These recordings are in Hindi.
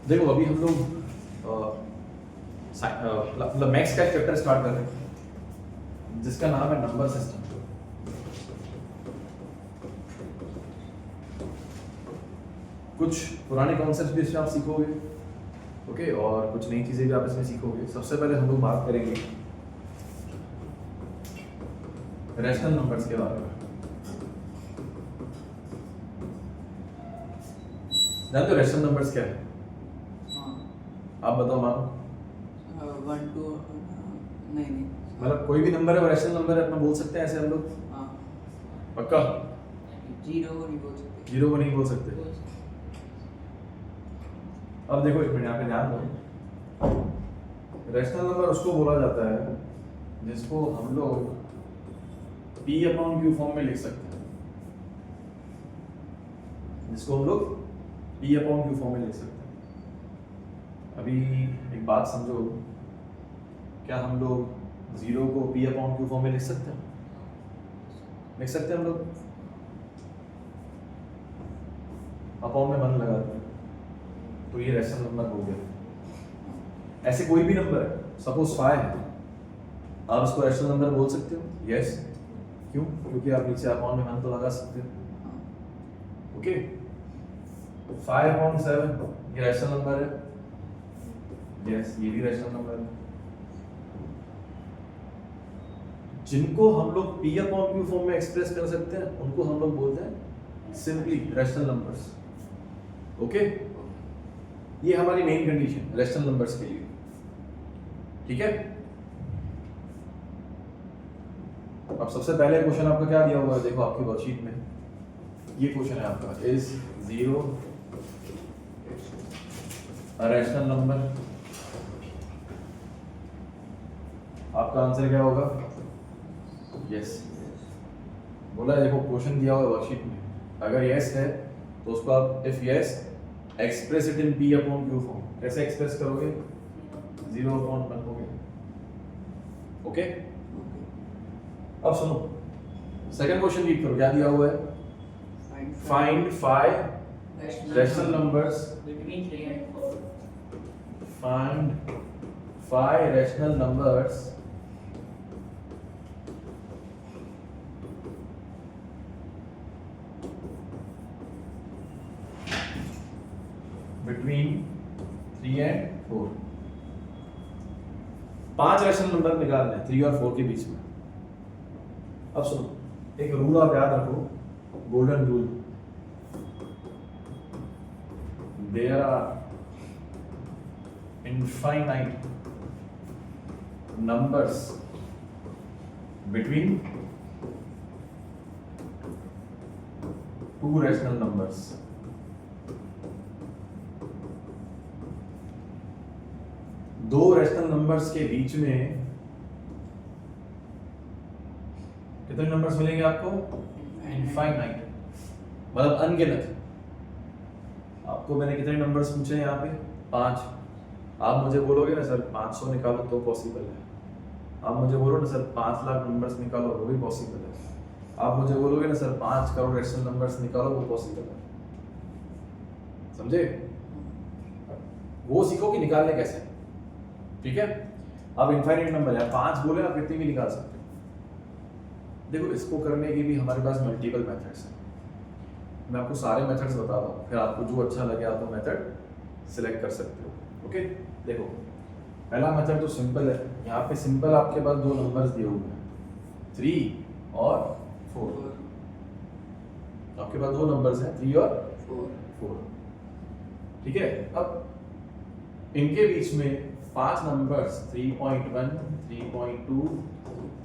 देखो अभी हम लोग मतलब मैथ्स का एक चैप्टर स्टार्ट कर रहे हैं जिसका नाम है नंबर सिस्टम। कुछ पुराने कॉन्सेप्ट्स भी इसमें आप सीखोगे, ओके, और कुछ नई चीजें भी आप इसमें सीखोगे। सबसे पहले हम लोग बात करेंगे रैशनल नंबर्स के बारे में। जानते हो रैशनल नंबर्स क्या है? आप बताओ मानो। 1 2 नहीं मतलब कोई भी नंबर है वो रैशनल नंबर है, अपना बोल सकते हैं ऐसे हम लोग? हाँ, पक्का? 0 को नहीं बोल सकते। जीरो को नहीं बोल सकते। अब देखो एक मिनट यहाँ पे ध्यान दो। रैशनल नंबर उसको बोला जाता है जिसको हम लोग P अपॉन Q फॉर्म में लिख सकते हैं, जिसको हम लोग P अपॉन Q फॉर्म में लिख सकते हैं। अभी एक बात समझो, क्या हम लोग जीरो को P अपॉन Q फॉर्म में लिख सकते हैं? लिख सकते हैं हम लोग? अपॉन में 1 लगाते हैं तो ये रैशनल नंबर हो गया। ऐसे कोई भी नंबर है, सपोज 5 है, आप इसको रैशनल नंबर बोल सकते हो? यस। क्यों? क्योंकि आप नीचे अपॉन में 1 तो लगा सकते हो। ओके, 5/7 ये रैशनल नंबर है। यस, ये भी रैशनल नंबर है। जिनको हम लोग P अपॉन Q फॉर्म में एक्सप्रेस कर सकते हैं उनको हम लोग बोलते हैं सिंपली रैशनल नंबर्स। ओके, ये हमारी मेन कंडीशन रैशनल नंबर्स के लिए, ठीक है। अब सबसे पहले क्वेश्चन आपका क्या दिया हुआ है, देखो आपकी वर्कशीट में ये क्वेश्चन है आपका, इज 0 अ रैशनल नंबर? आपका आंसर क्या होगा? यस। बोला है, देखो क्वेश्चन दिया हुआ है वर्कशीट में, अगर यस है तो उसको आप if yes express it in P upon Q form. कैसे एक्सप्रेस करोगे? 0/1 हो गया। ओके, अब सुनो सेकंड क्वेश्चन रीड करो, क्या दिया हुआ है? Find 5 rational numbers between 3 and 4. find 5 rational numbers between 3 and 4। 5 rational number निकालने हैं 3 और 4 के बीच में। अब सुनो, एक रूल आप याद रखो, golden rule. There are infinite numbers between 2 rational numbers। दो रैशनल नंबर्स के बीच में कितने नंबर्स मिलेंगे आपको? इनफाइनाइट, मतलब अनगिनत। आपको मैंने कितने नंबर्स पूछे यहाँ पे? 5। आप मुझे बोलोगे ना सर 500 निकालो तो पॉसिबल है। आप मुझे बोलो ना सर 5 लाख नंबर्स निकालो वो भी पॉसिबल है। आप मुझे बोलोगे ना सर 5 करोड़ रैशनल नंबर्स निकालो वो पॉसिबल है। समझे? वो सीखो कि निकालने कैसे, ठीक है। अब इनफाइनाइट नंबर है, 5 बोले आप कितनी भी निकाल सकते हो। देखो इसको करने के भी हमारे पास मल्टीपल मेथड्स हैं, मैं आपको सारे मेथड्स बता रहा हूँ, फिर आपको जो अच्छा लगे आप वो मेथड सिलेक्ट कर सकते हो। ओके, देखो पहला मेथड तो सिंपल है, यहाँ पे सिंपल आपके पास 2 नंबर्स दिए हुए हैं 3 और 4। आपके पास 2 नंबर्स हैं 3 और 4, ठीक है। अब इनके बीच में 5 नंबर्स 3.1 3.2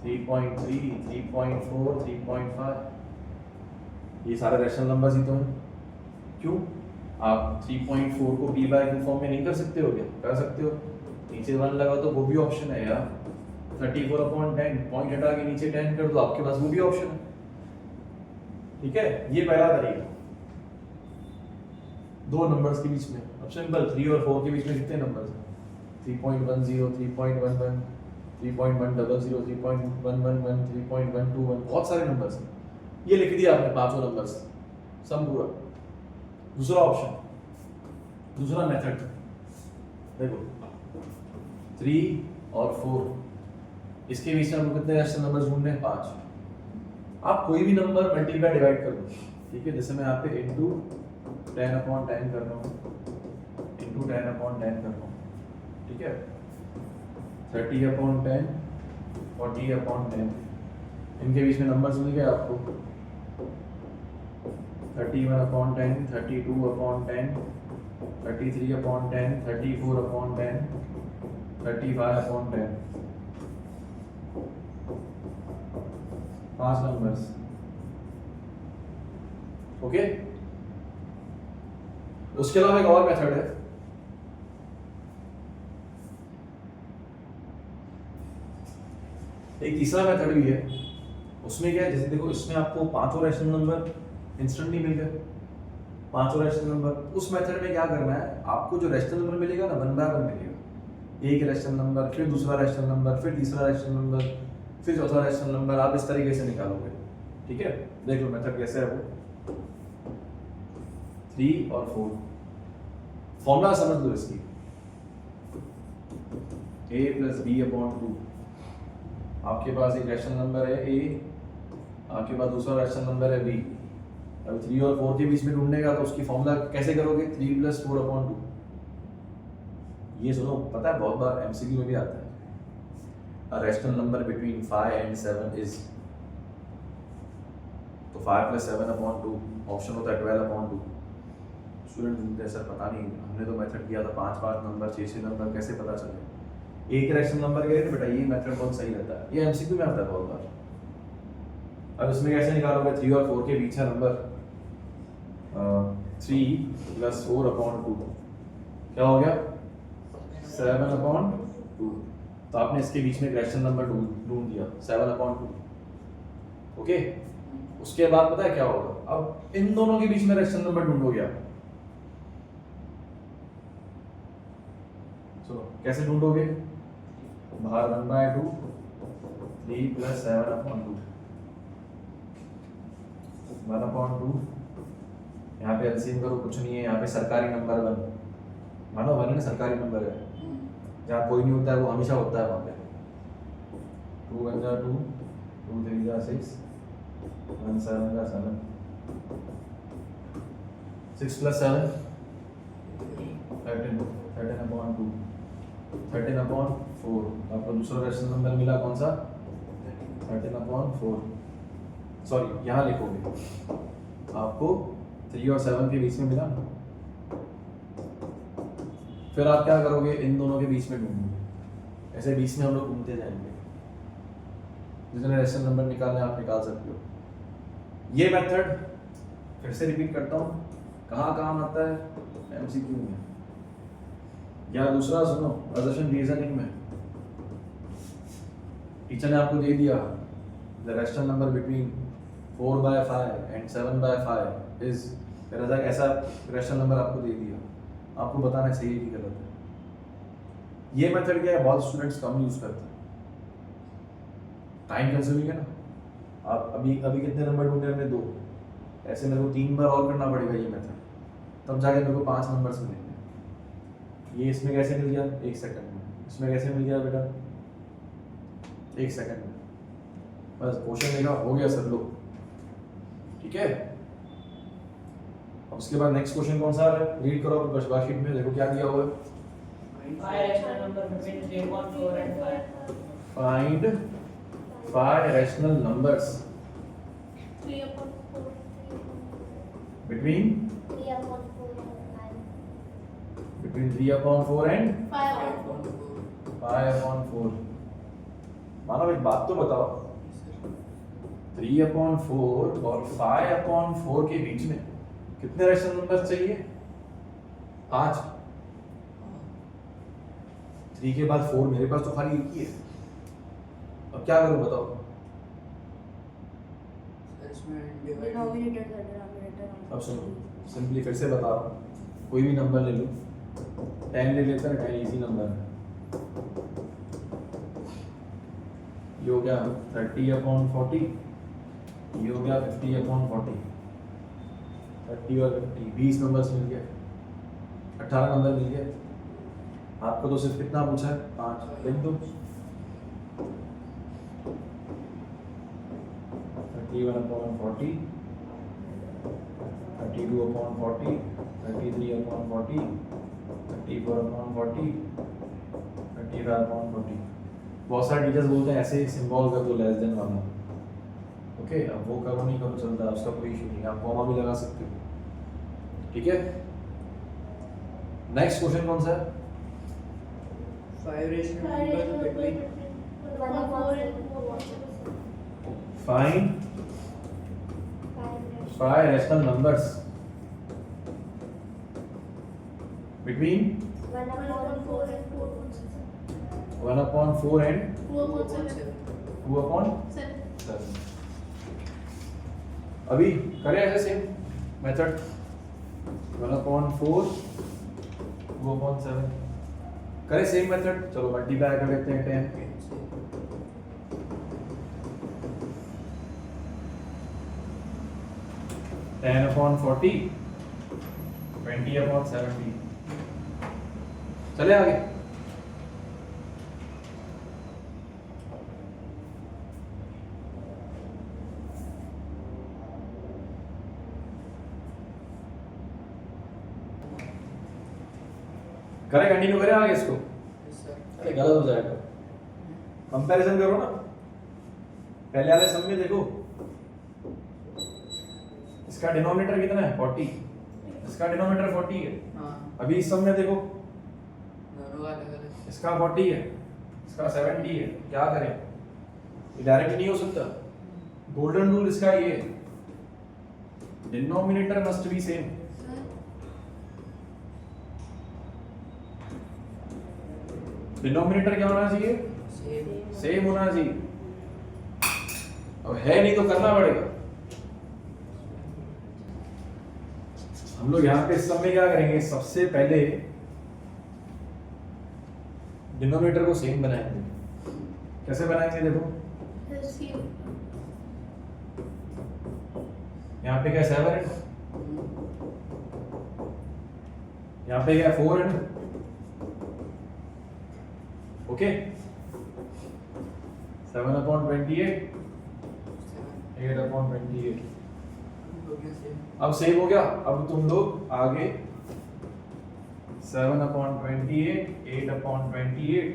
3.3 3.4 3.5 ये सारे रैशनल नंबर्स ही तो हैं। क्यों? आप 3.4 को P बाय Q फॉर्म में नहीं कर सकते हो क्या? कर सकते हो, नीचे 1 लगा तो वो भी ऑप्शन है यार। 34/10 पॉइंट हटा के नीचे 10 कर दो, आपके पास वो भी ऑप्शन है, ठीक है। ये पहला तरीका, 2 नंबर्स के बीच में। अब सिंपल 3 और 4 के बीच में कितने नंबर्स हैं? 3.10 3.11 3.100 3.111 3.121, बहुत सारे नंबर्स हैं। ये लिख दिया आपने पांचों नंबर्स, सम पूरा। दूसरा ऑप्शन, दूसरा मेथड, देखो 3 और 4, इसके बीच में आपको कितने रैशनल नंबर ढूंढने हैं? 5। आप कोई भी नंबर मल्टीप्लाई डिवाइड कर दो, ठीक है। जैसे मैं यहाँ पे इंटू 10/10 कर रहा हूँ, इंटू 10/10 कर रहा हूँ, ठीक है। 30/10, 40/10, इनके बीच में नंबर्स मिल गए आपको। 31/10, 32/10, 33/10, 34/10, 35/10, 5 नंबर्स, ओके। उसके अलावा एक और मेथड है, एक तीसरा मेथड भी है। उसमें क्या है, जैसे देखो इसमें आपको 5 और रैशनल नंबर इंस्टेंटली मिल गए, 5 और रैशनल नंबर। उस मेथड में क्या करना है, आपको जो रैशनल नंबर मिलेगा ना 1 बाय 1 मिलेगा। एक रैशनल नंबर, फिर दूसरा रैशनल नंबर, फिर तीसरा रैशनल नंबर, फिर चौथा रैशनल नंबर, आप इस तरीके से निकालोगे, ठीक है। देख लो मेथड कैसे है वो। 3 और 4, फॉर्मूला समझ लो इसकी, a + b/2। आपके पास एक रैशनल नंबर है a, आपके पास दूसरा रैशनल नंबर है b। अब 3 और 4 के बीच में ढूंढने का, तो उसकी फॉर्मूला कैसे करोगे? 3 + 4/2। ये सुनो, पता है बहुत बार एमसीक्यू में भी आता है, a rational number between 5 and 7 is, तो 5 + 7/2 ऑप्शन होता है 12/2। स्टूडेंट बोलते हैं सर पता नहीं, हमने तो मेथड किया था 5 नंबर, 6 नंबर, कैसे पता चले? एक रैशनल नंबर के लिए बेटा ये मेथड बहुत सही रहता है, ये एमसीक्यू में आता है बहुत बार। अब इसमें कैसे निकालोगे? 3 और 4 के बीच है नंबर, 3 + 4/2 क्या हो गया? 7/2। तो आपने इसके बीच में एक रैशनल नंबर ढूंढ दिया 7/2, ओके। उसके बाद पता है क्या होगा? अब इन दोनों के बीच में रैशनल नंबर ढूंढोगे आप, चलो कैसे ढूंढोगे? बाहर 1/2, 3 + 7/2, 1/2। यहाँ पे एलसीएम करो, कुछ नहीं है, यहाँ पे सरकारी नंबर 1, मानो 1 है, सरकारी नंबर है, जहाँ कोई नहीं होता है वो हमेशा होता है वहाँ पे। 2 × 2, 2 × 3 = 6, 1 × 7 = 7, 6 + 7 13, 13/2, 13/4। आपको दूसरा रैशनल नंबर मिला, कौन सा? 13/4। सॉरी, यहाँ लिखोगे आपको 3 और 7 के बीच में मिला ना, फिर आप क्या करोगे? इन दोनों के बीच में ढूंढोगे, ऐसे बीच में हम लोग घूमते जाएंगे, जितने रैशनल नंबर निकालने आप निकाल सकते हो। ये मेथड फिर से रिपीट करता हूँ, कहाँ काम आता है? एमसीक्यू में। या दूसरा सुनो, असम्पशन रीजनिंग में टीचर ने आपको दे दिया the rational number between 4/5 and 7/5 is, ऐसा रैशनल नंबर आपको दे दिया, आपको बताना है सही है कि गलत है। ये मेथड क्या है, बहुत स्टूडेंट्स कम यूज करते हैं, टाइम कंज्यूमिंग है ना। आप अभी कितने नंबर ढूंढे हमने? 2, ऐसे मेरे को 3 बार और करना पड़ेगा ये मेथड, तब जाके मेरे को 5 नंबर्स मिलेंगे। ये इसमें कैसे मिल गया? 1 सेकंड में। इसमें कैसे मिल गया बेटा? 1 सेकंड में। बस क्वेश्चन लिखा, हो गया सर लोग, ठीक है। अब उसके बाद नेक्स्ट क्वेश्चन कौन सा है? रीड करो अपने वर्कशीट में, देखो क्या दिया हुआ है। Find 5 rational numbers between 3/4 and 5/4। मानो एक बात तो बताओ, 3/4 और 5/4 के बीच में कितने रैशनल नंबर चाहिए? 5। 3 के बाद 4, मेरे पास तो खाली एक ही है, अब क्या करूं बताओ? अब सुनो, सिंपली फिर से बता रहा हूँ, कोई भी नंबर ले लो, 10 ले लेते हैं, 10 इजी नंबर है। ये हो गया 30/40, ये हो गया 50/40, 30 और 50, 20 नंबर्स मिल गए, 18 नंबर मिल गए। आपको तो सिर्फ कितना पूछा है 5 लिख दो 31/40 32/40 33/40 34/40 35/40 बहुत सारे टीचर्स बोलते हैं ऐसे सिंबल कर दो लेस देन वाला ओके अब वो करो नहीं करो चलता है उसका कोई इशू नहीं आप कॉमा भी लगा सकते हो ठीक है नेक्स्ट क्वेश्चन कौन सा है 5 rational numbers between find 5 rational numbers between 1/4 and 2/7 अभी करें ऐसे सेम मेथड 1/4 2/7 करें सेम मेथड चलो मल्टीप्लाई कर लेते हैं 10/40 20/70 चले आगे करें कंटिन्यू करें आगे इसको अरे गलत हो जाएगा कंपैरिजन करो ना पहले वाले सम में देखो इसका डिनोमिनेटर कितना है 40 इसका डिनोमिनेटर 40 है हाँ अभी इस सम में देखो दोनों अलग-अलग इसका 40 है इसका 70 है क्या करें ये डायरेक्ट नहीं हो सकता गोल्डन रूल इसका ये denominator must be same denominator क्या होना चाहिए सेम सेम होना चाहिए अब है नहीं तो करना पड़ेगा हम लोग यहाँ पे इस समय क्या करेंगे सबसे पहले डिनोमिनेटर को सेम बनाएंगे कैसे बनाएंगे देखो यहाँ पे क्या 7 है यहाँ पे क्या 4 है ना ओके 7/28 8/28 अब सेव हो गया अब तुम लोग आगे 7/28 8/28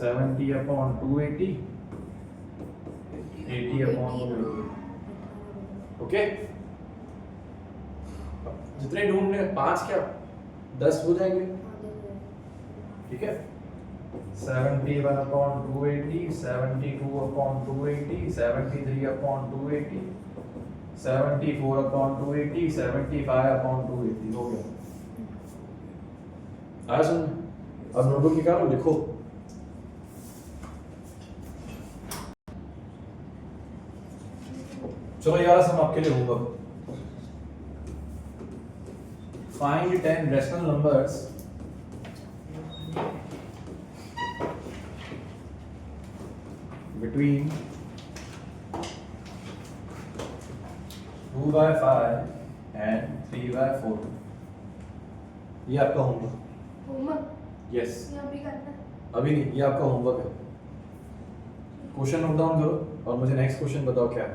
70/280 80/280 ओके जितने ढूंढने 5 क्या 10 हो जाएंगे ठीक है 71/280 72/280 73/280 74/280 75/280 हो गया आया सुन अब नोटबुक निकालो लिखो चलो यार हम आपके लिए होगा find 10 rational numbers between 2/5 and 3/4 ये आपका होमवर्क यस अभी नहीं ये आपका होमवर्क है क्वेश्चन नोट डाउन करो और मुझे नेक्स्ट क्वेश्चन बताओ क्या है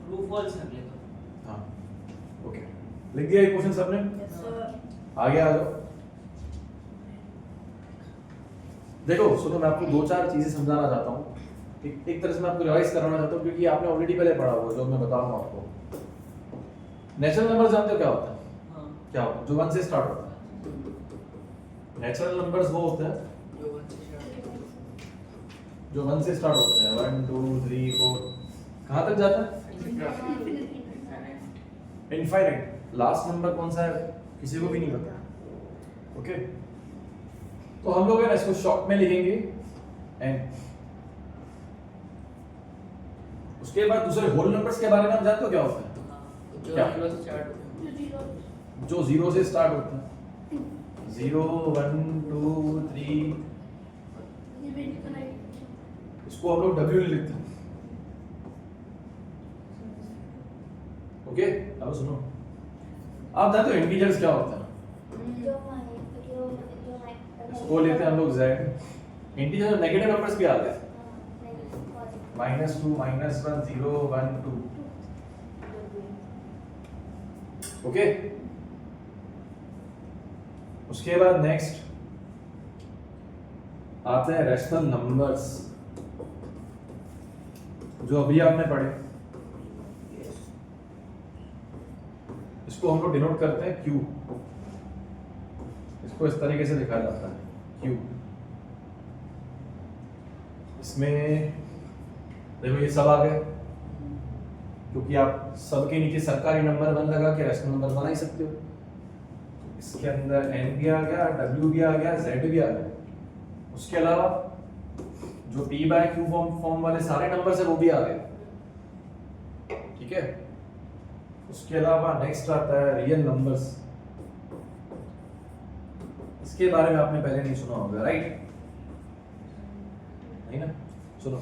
ट्रू फॉल्स कर ले हाँ ओके लिख दिया ये क्वेश्चन सबने आगे आ जाओ देखो सुनो मैं आपको 2-4 चीजें समझाना चाहता हूँ एक तरह से मैं आपको रिवाइज कराना चाहता हूँ क्योंकि आपने ऑलरेडी पहले पढ़ा हुआ जो मैं बताऊंगा आपको नेचुरल नंबर जानते हो क्या होता है हाँ क्या होता है जो 1 से स्टार्ट होता है नेचुरल नंबर्स वो होते हैं जो 1 से स्टार्ट होते हैं 1 2 3 4 कहाँ तक जाता है इनफाइनाइट लास्ट नंबर कौन सा है किसी को भी नहीं पता ओके तो हम लोग है ना इसको शॉर्ट में लिखेंगे एंड उसके बाद दूसरे होल नंबर्स के बारे में हम जानते हो क्या होता है क्या? जो 0 से स्टार्ट होता है 0 1 2 3 इसको हम लोग W लिखते हैं ओके अब अब सुनो, आप जानते हो इंटीजर्स क्या होता है? इसको लेते हैं हम लोग z। इंटीजर नेगेटिव नंबर्स भी आते हैं, -2 -1 0 1 2। ओके, उसके बाद नेक्स्ट आते हैं रैशनल नंबर्स, जो अभी आपने पढ़े। इसको हम लोग डिनोट करते हैं Q। इसको इस तरीके से लिखा जाता है Q। इसमें देखो ये सब आ गए, क्योंकि आप सबके नीचे सरकारी नंबर 1 लगा के रैशनल नंबर बना ही सकते हो। इसके अंदर n भी आ गया, w भी आ गया, z भी आ गया। उसके अलावा जो p बाय q फॉर्म वाले सारे नंबर्स है वो भी आ गए, ठीक है। उसके अलावा नेक्स्ट आता है रियल नंबर्स। इसके बारे में आपने पहले नहीं सुना होगा, राइट? नहीं ना? सुनो,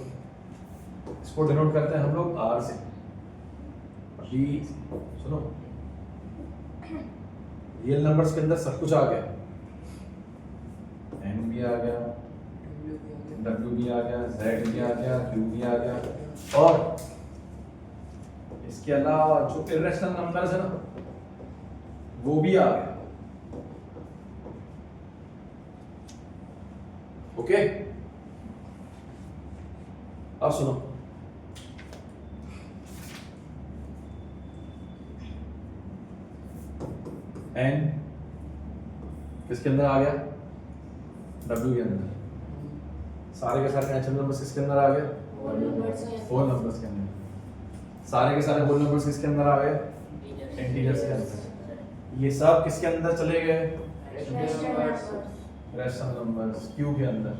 इसको डिनोट करते हैं हम लोग r से। अभी सुनो, रियल नंबर्स के अंदर सब कुछ आ गया, n भी आ गया, w भी आ गया, z भी आ गया, q भी आ गया, और इसके अलावा जो इरेशनल नंबर्स है ना वो भी आ गया। ओके, अब सुनो, n किसके अंदर आ गया? w के अंदर। सारे के सारे नेचुरल नंबर्स किसके अंदर आ गए? होल नंबर्स के अंदर। सारे के सारे होल नंबर्स किसके अंदर आ गए? इंटीजर्स के अंदर। ये सब किसके अंदर चले गए? रैशनल नंबर्स Q के अंदर।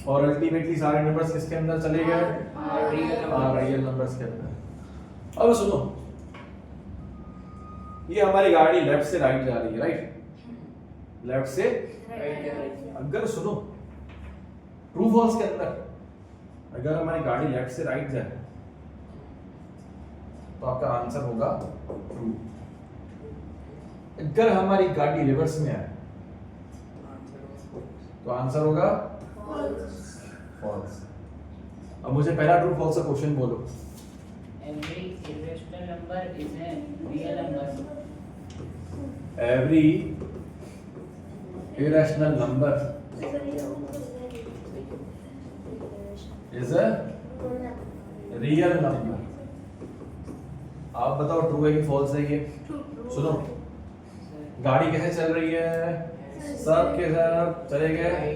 और अल्टीमेटली सारे नंबर्स किसके अंदर चले गए? रियल नंबर्स के अंदर। अब सुनो, ये हमारी गाड़ी लेफ्ट से राइट जा रही है, राइट? लेफ्ट से अगर सुनो, ट्रू फॉल्स के अंदर अगर हमारी गाड़ी लेफ्ट से राइट जाए तो आपका आंसर होगा ट्रू। अगर हमारी गाड़ी रिवर्स में आए तो आंसर होगा फॉल्स। अब मुझे पहला ट्रू फॉल्स का क्वेश्चन बोलो। Every irrational number is a real number. Every irrational number is a real number. आप बताओ ट्रू है कि फॉल्स है ये? सुनो, गाड़ी कैसे चल रही है? सब के सब चले गए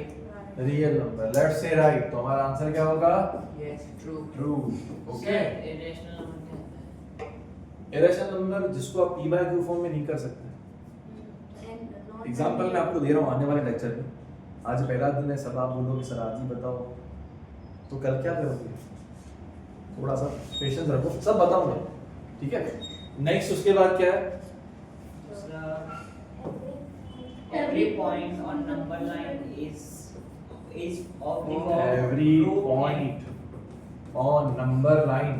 रियल नंबर, लेफ्ट से राइट, तो हमारा आंसर क्या होगा? Yes, true. True. Okay, Irrational number क्या होता है? इरेशनल नंबर जिसको आप p बाय q फॉर्म में नहीं कर सकते। एग्जांपल मैं आपको दे रहा हूँ आने वाले लेक्चर में। आज पहला दिन है, सब आप बोलोगे सर आज ही बताओ, तो कल क्या करोगे? थोड़ा सा पेशेंस रखो, सब बताऊंगा, ठीक है। नेक्स्ट उसके बाद क्या है? दूसरा, every point on number line is of the form. Every point on number line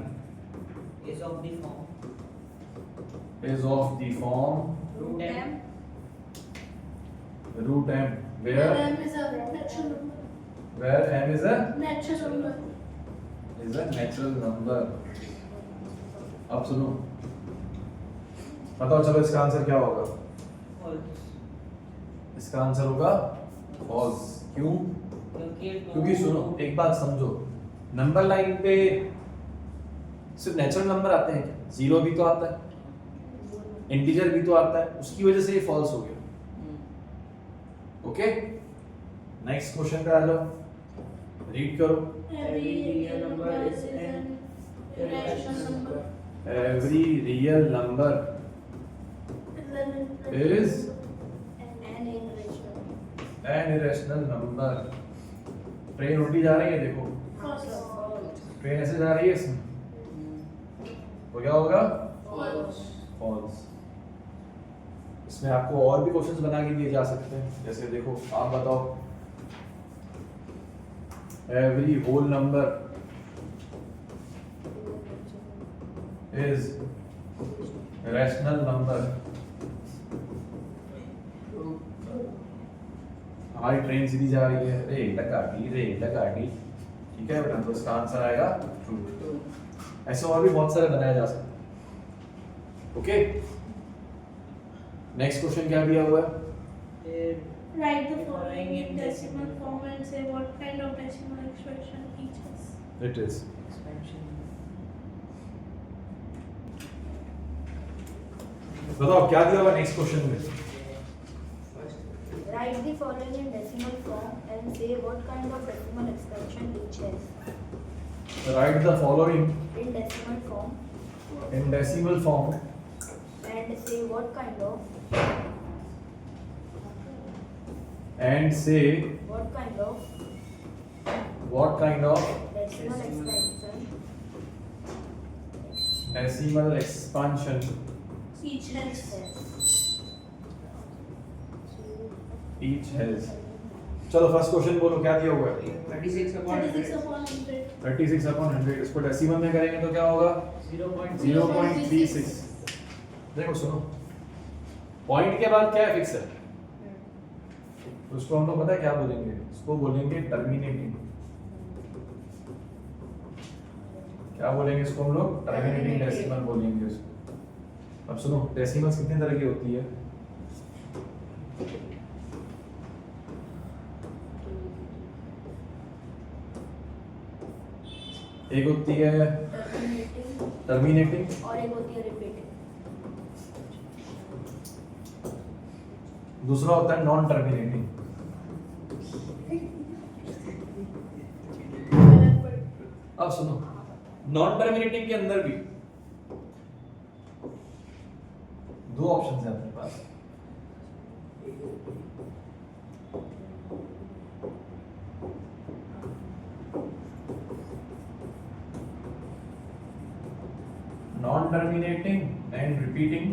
is of the form. is of the form Root m. root m where M is a natural number. where m is a Natural number. natural number। अब सुनो, बताओ चलो इसका आंसर क्या होगा? False. इसका आंसर होगा फॉल्स। क्यों? क्योंकि सुनो एक बात समझो, नंबर लाइन पे सिर्फ नेचुरल नंबर आते हैं क्या? जीरो भी तो आता है, इंटीजर भी तो आता है, उसकी वजह से ये फॉल्स हो गया। ओके, नेक्स्ट क्वेश्चन पे आ जाओ, रीड करो। Every real number is an irrational number. Every real number is an irrational number. An irrational number. Train उल्टी जा रही है, देखो False. ट्रेन ऐसे जा रही है, इसमें तो क्या होगा? False. फॉल्स। इसमें आपको और भी क्वेश्चंस बना के दिए जा सकते हैं, जैसे देखो आप बताओ, every whole number is rational number. हमारी ट्रेन सीधी जा रही है, रे लगाटी, ठीक है बेटा, तो इसका आंसर आएगा ट्रू। ऐसे और भी बहुत सारे बनाए जा सकते हैं। ओके, नेक्स्ट क्वेश्चन क्या दिया हुआ है? Write the following in decimal form and say what kind of decimal expression each is. It is बताओ क्या दिया हुआ नेक्स्ट क्वेश्चन में? Write the following in decimal form and say what kind of decimal expression each has. Right the following In decimal form in decimal form and say what kind of and से what kind of what kind of decimal expansion decimal expansion Each has. Each has. चलो फर्स्ट क्वेश्चन बोलो क्या दिया हुआ है? 36 upon 36 upon 100. 36 अपॉन 100, इसको डेसिमल में करेंगे तो क्या होगा? 0.36। देखो सुनो, पॉइंट के बाद क्या है? फिक्स है, तो उसको हम लोग पता है क्या बोलेंगे? उसको बोलेंगे टर्मिनेटिंग। क्या बोलेंगे इसको हम लोग? टर्मिनेटिंग डेसिमल बोलेंगे उसको। अब सुनो, डेसिमल्स कितने तरह की होती है? एक होती है terminating टर्मिनेटिंग, और एक होती है repeating. दूसरा होता है नॉन टर्मिनेटिंग। अब सुनो, नॉन टर्मिनेटिंग के अंदर भी दो ऑप्शन है अपने पास। Non terminating and repeating,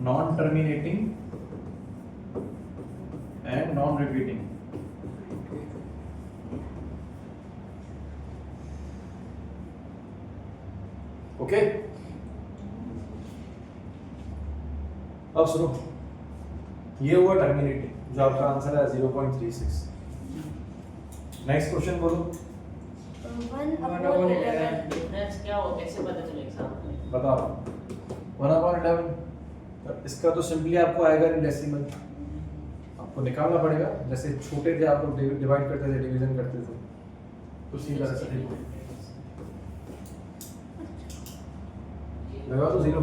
non terminating and non repeating. Okay, अब सुनो, ये हुआ टर्मिनेटिंग जो आपका आंसर है 0.36। नेक्स्ट क्वेश्चन बोलो। 1 upon 11 डिफरेंस क्या हो, कैसे पता चले एग्जाम में? बताओ। 1/11, इसका तो सिंपली आपको आएगा इन डेसिमल, आपको निकालना पड़ेगा। जैसे छोटे थे आप लोग डिवाइड करते थे, डिवीजन करते थे, तो उसी तरह से देखो, लगा तो 0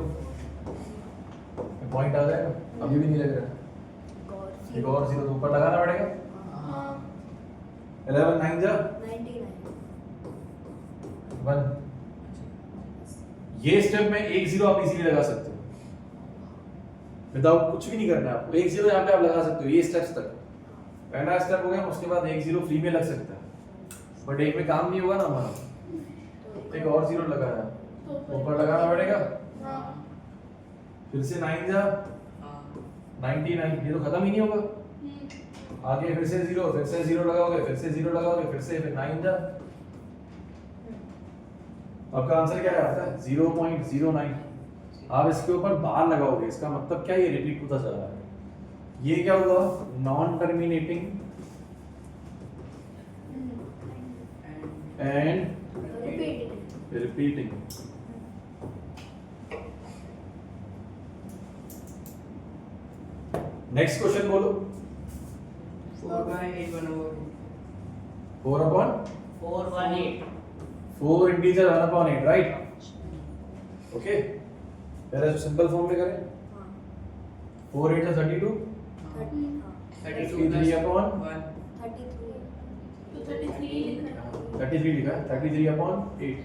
पॉइंट आ जाएगा। अभी भी नहीं लग रहा, एक और 0 तो ऊपर लगाना पड़ेगा। 11 9 जा 99 1। ये स्टेप में एक 0 आप इजीली लगा सकते हो, विदाउट कुछ भी नहीं करना है आपको। एक 0 यहाँ पे आप लगा सकते हो, ये स्टेप्स तक। पहला स्टेप हो गया, उसके बाद एक 0 फ्री में लग सकता है, बट एक में काम नहीं होगा ना हमारा। एक और 0 लगाया, ऊपर लगाना पड़ेगा। फिर से 9 जा 99, ये तो खत्म ही नहीं होगा। आगे फिर से 0, फिर से 0 लगाओगे, फिर से 0 लगाओगे, फिर से, फिर 9 जा। आपका आंसर क्या आता है? 0.09। आप इसके ऊपर बार लगाओगे, इसका मतलब क्या? ये रिपीट होता जा रहा है। ये क्या हुआ? Non terminating and repeating. Next question बोलो। 4/8 4/4 4 इंटीजर 1/8, राइट? ओके, पहले तो सिंपल फॉर्म में करें। 4 8 32, 33 अपॉन 33 लिखा है। 33 लिखा है, 33/8।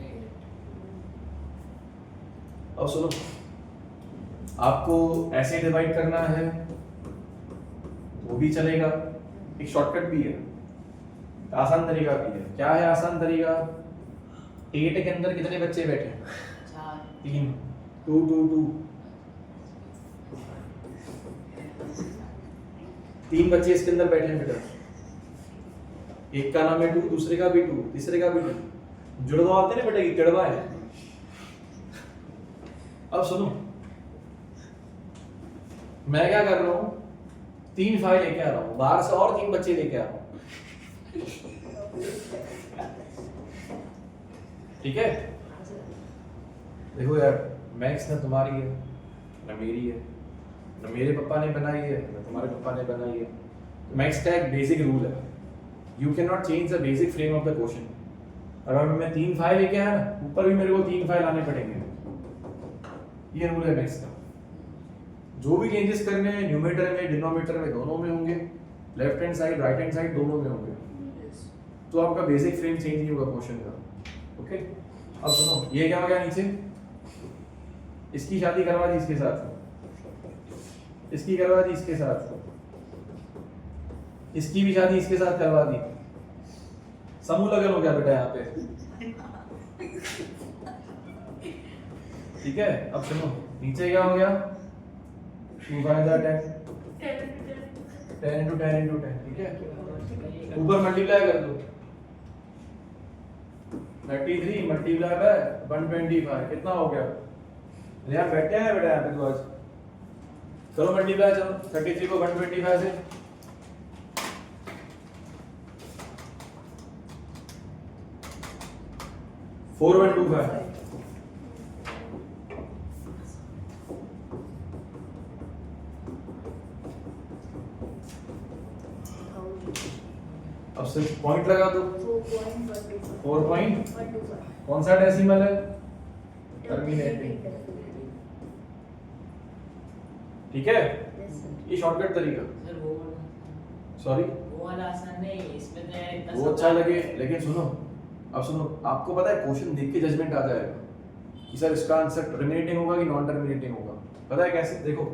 अब सुनो, आपको ऐसे डिवाइड करना है वो भी चलेगा, एक शॉर्टकट भी है, आसान तरीका भी है। क्या है आसान तरीका? 8 के अंदर कितने बच्चे बैठे हैं? 3 2 2 2 3 बच्चे इसके अंदर बैठे हैं बेटा। एक का नाम है 2, दूसरे का भी 2, तीसरे का भी 2। जुड़वा आते ना बेटा, ये किड़वा है। अब सुनो, मैं क्या कर रहा हूँ, 3 फाइल लेके आ रहा हूँ, बाहर से और 3 बच्चे लेके आ रहा हूँ। ठीक है, देखो यार, मैथ्स ना तुम्हारी है ना मेरी है, ना मेरे पापा ने बनाई है ना तुम्हारे पापा ने बनाई है। मैथ्स का एक बेसिक रूल है, you can not change the basic frame of the question. अगर मैं 3 फाइल लेके आया ना, ऊपर भी मेरे को 3 फाइल आने पड़ेंगे। ये रूल है मैथ्स का। जो भी चेंजेस करने हैं न्यूमरेटर में डिनोमिनेटर में दोनों में होंगे, left hand side right hand side दोनों में होंगे, तो आपका बेसिक फ्रेम चेंज नहीं होगा क्वेश्चन का। ओके, अब सुनो, ये क्या हो गया नीचे, इसकी शादी करवा दी इसके साथ, इसकी करवा दी इसके साथ, इसकी भी शादी इसके साथ करवा दी, समूह लगन हो गया बेटा यहाँ पे। ठीक है, अब सुनो, नीचे क्या हो गया, 2 5 10, 10 into 10 into 10। ठीक है, ऊपर मल्टीप्लाई कर दो, 33 मल्टीप्लाई बाय 125 कितना हो गया। यहाँ बैठे हैं बेटा, यहाँ पे तो आज करो मल्टीप्लाई, चलो 33 को 125 से, फोर 125। अब सिर्फ पॉइंट लगा दो, 4.125। कौन सा डेसिमल है, टर्मिनेटिंग। ठीक है, ये शॉर्टकट तरीका। सर वो सॉरी, वो वाला आसान नहीं, इसमें तो यार इतना वो सब अच्छा लगे, लेकिन सुनो, अब सुनो, आपको पता है क्वेश्चन देख के जजमेंट आ जाएगा कि सर इसका आंसर टर्मिनेटिंग होगा कि नॉन टर्मिनेटिंग होगा। पता है कैसे, देखो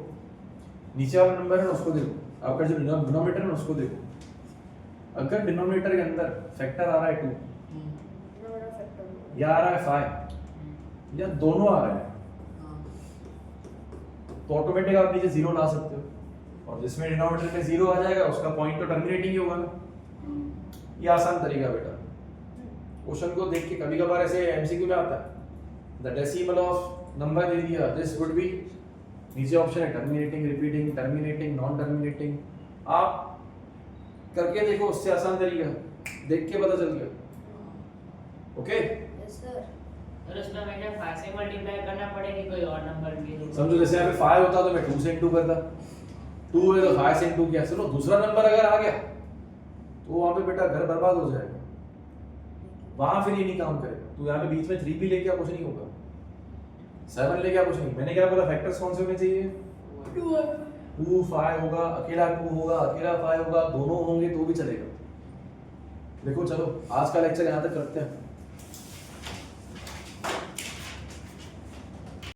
नीचे वाला नंबर है ना उसको देखो, आपका जो डिनोमिनेटर है ना उसको देखो। अगर डिनोमिनेटर के अंदर फैक्टर आ रहा है 2 या आ रहा है 5 या दोनों आ रहे हैं, तो ऑटोमेटिक आप नीचे 0 ला सकते हो, और जिसमें डिनोमिनेटर में 0 आ जाएगा उसका पॉइंट तो टर्मिनेटिंग ही होगा ना। ये आसान तरीका बेटा, क्वेश्चन को देख के कभी कभार ऐसे एमसीक्यू में आता है, द डेसिमल ऑफ नंबर दे दिया, दिस वुड बी, नीचे ऑप्शन है terminating, repeating, terminating, non terminating. आप करके देखो, उससे आसान तरीका, देख के पता चल गया। ओके, और उसमें हमेशा 5 से मल्टीप्लाई करना पड़ेगा, कोई और नंबर भी समझो जैसे यहाँ पे 5 होता तो मैं 2 से इंटू करता, 2 है तो 5 से इंटू किया। चलो दूसरा नंबर अगर आ गया तो वहाँ पे बेटा घर बर्बाद हो जाएगा, वहां फिर ये नहीं काम करेगा। तो यहाँ पे बीच में 3 भी लेके आ, कुछ नहीं होगा, 7 लेके आ, कुछ नहीं। मैंने क्या बोला, फैक्टर्स कौन से होने चाहिए, 2 5 होगा, अकेला 2 होगा, अकेला 5 होगा, दोनों होंगे तो भी चलेगा। देखो चलो आज का लेक्चर यहाँ तक करते हैं।